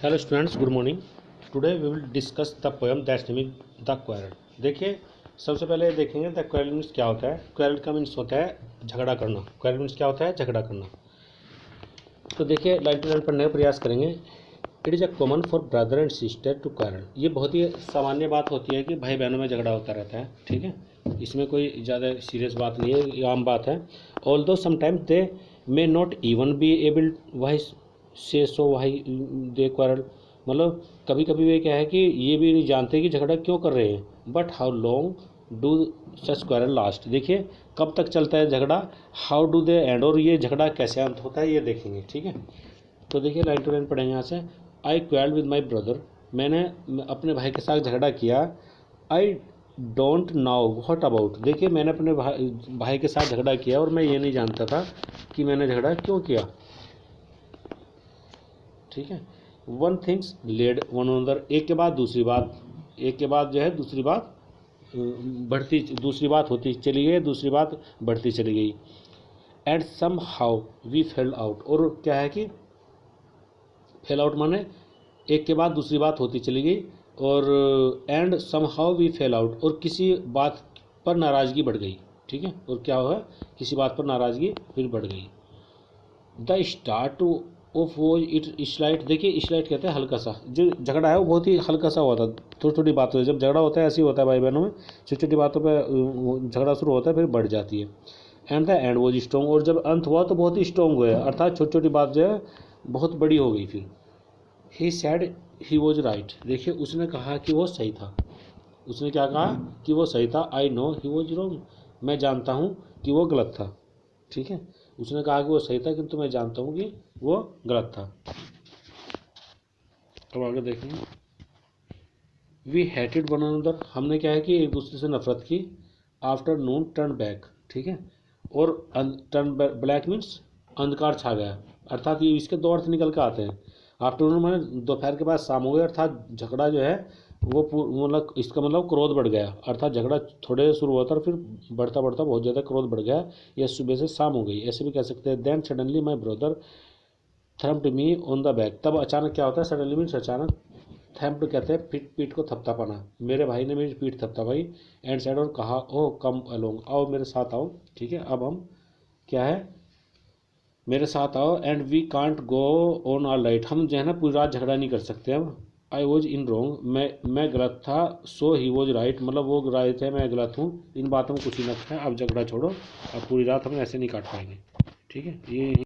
Hello students, good morning. Today we will discuss the poem that's name is the quarrel. देखिए, सबसे पहले देखेंगे the quarrel means क्या होता है। क्वेरल का मीन्स होता है झगड़ा करना। क्वेरल मीन्स क्या होता है? झगड़ा करना। तो देखिए, लाइन टू लाइन पढ़ने का प्रयास करेंगे। It is a common for brother and sister to quarrel. ये बहुत ही सामान्य बात होती है कि भाई बहनों में झगड़ा होता रहता है, ठीक है। इसमें कोई ज़्यादा सीरियस बात नहीं है, ये आम बात है। Although sometimes they may not even be able why से सो वाई दे क्वेरल। मतलब कभी कभी वे क्या है कि ये भी नहीं जानते कि झगड़ा क्यों कर रहे हैं। But how long do such quarrel last. देखिए, कब तक चलता है झगड़ा, हाउ डू दे एंड, और ये झगड़ा कैसे अंत होता है ये देखेंगे, ठीक है। तो देखिए, लाइन टू लाइन पढ़ेंगे यहाँ से। आई क्वेल विद माई ब्रदर। मैंने अपने भाई के साथ झगड़ा किया। I don't now what about. देखिए, मैंने अपने भाई के साथ झगड़ा किया और मैं ये नहीं जानता था कि मैंने झगड़ा क्यों किया, ठीक है। One things led one another. एक के बाद दूसरी बात, एक के बाद जो है दूसरी बात बढ़ती, दूसरी बात होती चली गई, दूसरी बात बढ़ती चली गई। And somehow we fell out. और क्या है कि फेल आउट माने एक के बाद दूसरी बात होती चली गई, और and somehow we fell out, और किसी बात पर नाराज़गी बढ़ गई, ठीक है। और क्या हुआ, किसी बात पर नाराज़गी फिर बढ़ गई। द स्टार्ट ऑफ वो इट स्लाइट। देखिए, स्लाइट कहते हैं हल्का सा। जो झगड़ा है वो बहुत ही हल्का सा हुआ था, छोटी छोटी बातों से। जब झगड़ा होता है ऐसे ही होता है भाई बहनों में, छोटी छोटी बातों पर झगड़ा शुरू होता है फिर बढ़ जाती है। And the end was strong. और जब अंत हुआ तो बहुत ही स्ट्रॉन्ग हुआ, अर्थात छोटी छोटी बात जो है बहुत बड़ी हो गई फिर। ही सैड ही वॉज राइट। देखिए, उसने कहा कि वो सही था। उसने क्या कहा कि वो सही था। I know he was wrong. मैं जानता हूँ कि वो गलत था, ठीक है। उसने कहा कि वो सही था, किंतु मैं जानता हूँ कि वो गलत था। अब आगे देखेंगे। We hated one another. हमने क्या है कि एक दूसरे से नफरत की। आफ्टर नून टर्न बैक, ठीक है। और टर्न ब्लैक मीन्स अंधकार छा गया, अर्थात ये इसके दो अर्थ निकल के आते हैं। आफ्टरनून मैंने दोपहर के बाद शाम हो गया, अर्थात झगड़ा जो है वो मतलब इसका मतलब क्रोध बढ़ गया, अर्थात झगड़ा थोड़े शुरू हुआ था और फिर बढ़ता बढ़ता बहुत ज़्यादा क्रोध बढ़ गया, या सुबह से शाम हो गई, ऐसे भी कह सकते हैं। Then suddenly my brother thumped me on the back. तब अचानक क्या होता है, सडनली मीन्स अचानक। थैम्प्ड कहते हैं पीठ को थपथपाना। मेरे भाई ने मेरी पीठ थपथपाई। एंड सेड, और कहा, ओ कम अलोंग, आओ मेरे साथ आओ, ठीक है। अब हम क्या है, मेरे साथ आओ। And we can't go on all right. हम जो है ना पूरी रात झगड़ा नहीं कर सकते अब। I was in wrong. मैं गलत था। सो ही वॉज राइट। मतलब वो राइट है, मैं गलत हूँ। इन बातों में कुछ ही नक है। अब झगड़ा छोड़ो, अब पूरी रात हम ऐसे नहीं काट पाएंगे, ठीक है। ये